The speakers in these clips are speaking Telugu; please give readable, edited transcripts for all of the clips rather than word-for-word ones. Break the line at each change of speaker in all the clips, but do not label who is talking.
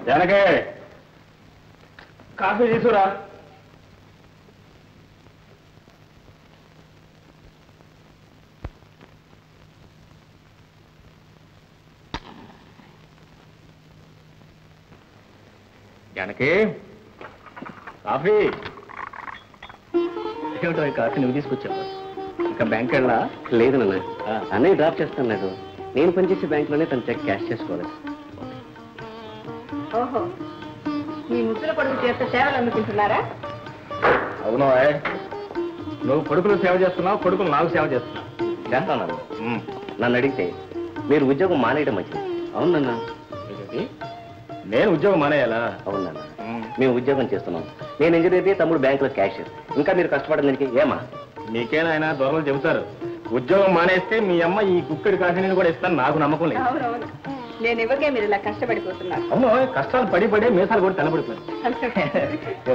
జానకే కాఫీ తీసుకురా. జానకి కాఫీ. ఏమిటో ఈ కాఫీ నువ్వు తీసుకొచ్చావు? ఇంకా బ్యాంక్ వెళ్ళా?
లేదు నాన్న, అన్నయ్య డ్రాప్ చేస్తాను. లేదు, నేను పనిచేసే బ్యాంకులోనే తన చెక్ క్యాష్ చేసుకోవాలి.
ఓహో, మీ ముద్దుల కొడుకు చేత సేవలు అందుకుంటున్నారా?
అవును, నువ్వు కొడుకులు సేవ చేస్తున్నావు, కొడుకులు నాకు సేవ చేస్తున్నావు.
చేస్తాను. నన్ను అడిగితే మీరు ఉద్యోగం మానేయడం మంచిది. అవునన్నా.
నేను ఉద్యోగం మానేయాలా?
అవునన్నా, మేము ఉద్యోగం చేస్తున్నాం. నేను ఇంజనీర్, తమ్ముడు బ్యాంకులో క్యాషియర్. ఇంకా మీరు కష్టపడడానికి ఏమా?
నీకేనాయన దొరలు చెబుతారు. ఉద్యోగం మానేస్తే మీ అమ్మ ఈ కుక్కడి కాఫీని కూడా ఇస్తాను, నాకు నమ్మకం లేదు.
అవునవును, నేను ఇవ్వకే మీరు ఇలా కష్టపడిపోతున్నారు.
అవును, కష్టాలు పడి పడే మీసాలు కూడా తెల్లబడిపోయాను.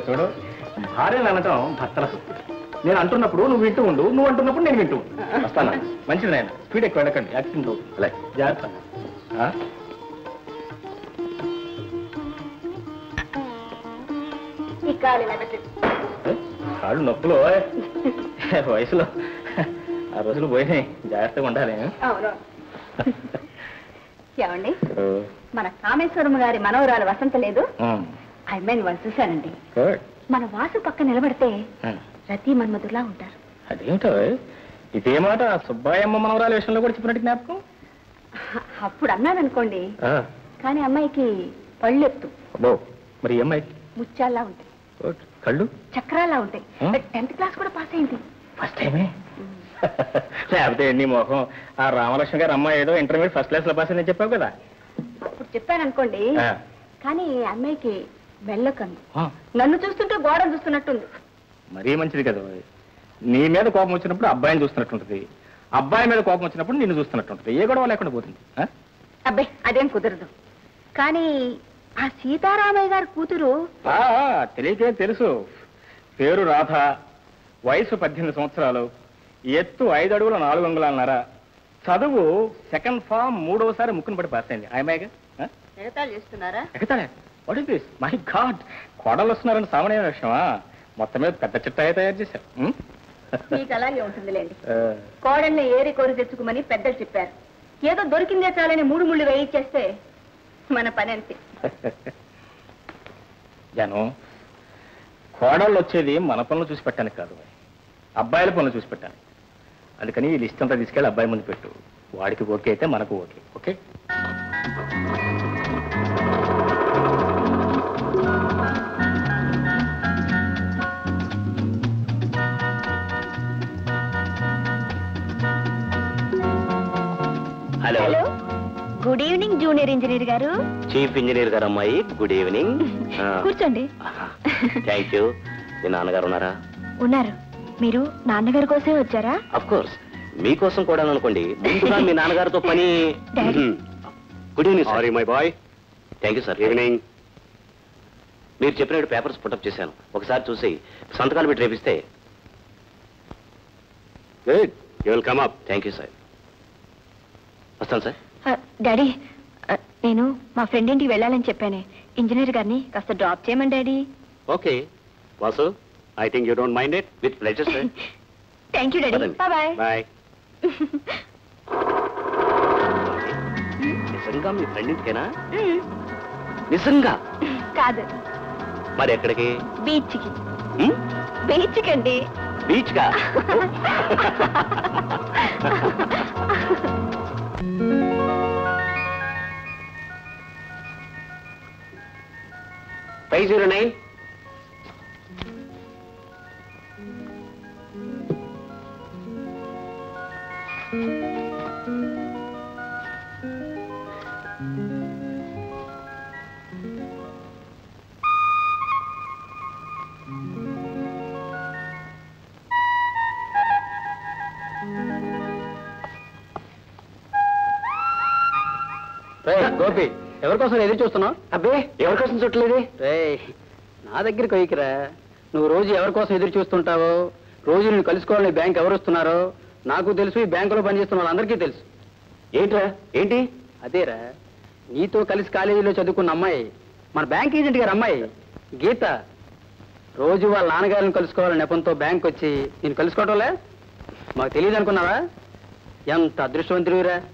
చూడు, భార్యలు అనటం భర్తల సొత్తు. నేను అంటున్నప్పుడు నువ్వు వింటూ ఉండు, నువ్వు అంటున్నప్పుడు నేను వింటూ ఉండు. వస్తానా? మంచిది నాయన, స్పీడ్ ఎక్కువ వెళ్ళకండి, యాక్సిడెంట్ అవుతుంది. అలాగే జాగ్రత్త. కాళ్ళు నొప్పులు వయసులో ఆ రోజులు పోయినాయి, జాగ్రత్తగా ఉండాలి.
ఏమండి, మన కామేశ్వరమ్మ గారి మనవరాలు వసంత లేదు, ఆ అమ్మాయిని వాళ్ళు చూశానండి. మన వాసు పక్క నిలబడితే రతి మన్మధులా ఉంటారు.
అదేమిటో ఇదే మాట సుబ్బాయమ్మ మనవరాల విషయంలో కూడా చెప్పినట్టు జ్ఞాపకం.
అప్పుడు అన్నాననుకోండి, కానీ అమ్మాయికి పళ్ళు ఎత్తు.
మరి అమ్మాయికి
ముత్యాల్లా ఉంటాయి,
కళ్ళు
చక్రాల్లా ఉంటాయి. 10th క్లాస్ కూడా పాస్ అయింది.
ఫస్ట్ టైమే. లేకపోతే నీ మొహం ఆ రామలక్ష్మి గారు అమ్మాయి ఏదో ఇంటర్మీడియట్ ఫస్ట్ క్లాస్ లో పాస్ అని చెప్పావు కదా.
అప్పుడు చెప్పాననుకోండి, కానీ అమ్మాయికి వెళ్ళకండి. నన్ను చూస్తుంటే గోడను చూస్తున్నట్టుంది.
మరీ మంచిది కదా. నీ మీద కోపం వచ్చినప్పుడు అబ్బాయిని చూస్తున్నట్టుంటది, అబ్బాయి మీద కోపం వచ్చినప్పుడు నిన్ను చూస్తున్నట్టుంటది. ఏ గొడవ లేకుండా పోతుంది.
అబ్బాయి అదేం కుదరదు. కానీ ఆ సీతారామయ్య గారి కూతురు
తెలియకే తెలుసు. పేరు రాధ, వయసు 18 సంవత్సరాలు, ఎత్తు 5 అడుగుల 4 అంగుళాలన్నర, చదువు సెకండ్ ఫామ్ 3వసారి ముక్కును పడి పాస్ అయింది. అమ్మాయిగా
ఎగతాళి చేస్తున్నారా?
ఎగతాళే? What is this? My god, కోడలు వస్తున్నారని సామాన్య విషయమా? మొత్తం మీద పెద్ద చిట్టాయే తయారు చేశారు.
మీకు అలాగే ఉంటుందిలేండి. కోడల్ని ఏరి కోరి తెచ్చుకోమని పెద్దలు చెప్పారు. ఏదో దొరికిందే చాలని 3 ముళ్ళు వేయించేస్తే మన పని అంతే.
జనం, కోడళ్ళు వచ్చేది మన పనులు చూసి పెట్టానికి కాదు, అబ్బాయిల పనులు చూసి పెట్టాను. అందుకని ఈ లిస్ట్ అంతా తీసుకెళ్ళి అబ్బాయి ముందు పెట్టు. వాడికి ఓకే అయితే మనకు okay. Okay?
Hello.
Good evening junior engineer గారు.
చీఫ్ ఇంజనీర్ గారు అమ్మాయి, గుడ్ ఈవినింగ్.
కూర్చోండి.
Thank you. మీ నాన్నగారు ఉన్నారా?
ఉన్నారు. మీరు నాన్నగారి కోసమే వచ్చారా?
అఫ్ కోర్స్, మీకోసం కూడా అనుకోండి. ముందుగా మీ నాన్నగారితో పని. Good evening. Sorry my boy. Thank you sir. Evening. మీరు చెప్పినట్టు పేపర్స్ పుటప్ చేశాను, ఒకసారి చూసి సంతకాలు పెట్టి రేపిస్తే. Good, you will come up. Thank you sir. వస్తాను సార్.
డాడీ, నేను మా ఫ్రెండ్ ఇంటికి వెళ్ళాలని చెప్పానే, ఇంజనీర్ గారిని కాస్త డ్రాప్ చేయమని daddy.
Okay Vasu, I think you don't mind it. With pleasure sir.
Thank you daddy. Bye bye.
నిజంగా మీ ఫ్రెండ్ ఇంటికేనా? నిజంగా
కాదు.
మరి ఎక్కడికి?
బీచ్కి. బీచ్కి అండి.
బీచ్ కా? $509.
గోపి, ఎవరికోసం ఎదురు చూస్తున్నావు?
అబ్బే, ఎవరికోసం చుట్టలేదు.
నా దగ్గరికి పోయికిరా. నువ్వు రోజు ఎవరికోసం ఎదురు చూస్తుంటావో, రోజు నువ్వు కలుసుకోవాలని బ్యాంక్ ఎవరు వస్తున్నారో నాకు తెలుసు, ఈ బ్యాంకులో పనిచేస్తున్న వాళ్ళందరికీ తెలుసు.
ఏంట్రా? ఏంటి?
అదేరా, నీతో కలిసి కాలేజీలో చదువుకున్న అమ్మాయి, మన బ్యాంక్ ఏజెంట్ గారు అమ్మాయి గీత, రోజు వాళ్ళ నాన్నగారిని కలుసుకోవాలని నెపంతో బ్యాంక్ వచ్చి నేను కలుసుకోవటంలే మాకు తెలియదు అనుకున్నావా? ఎంత అదృష్టవంతుడిరా.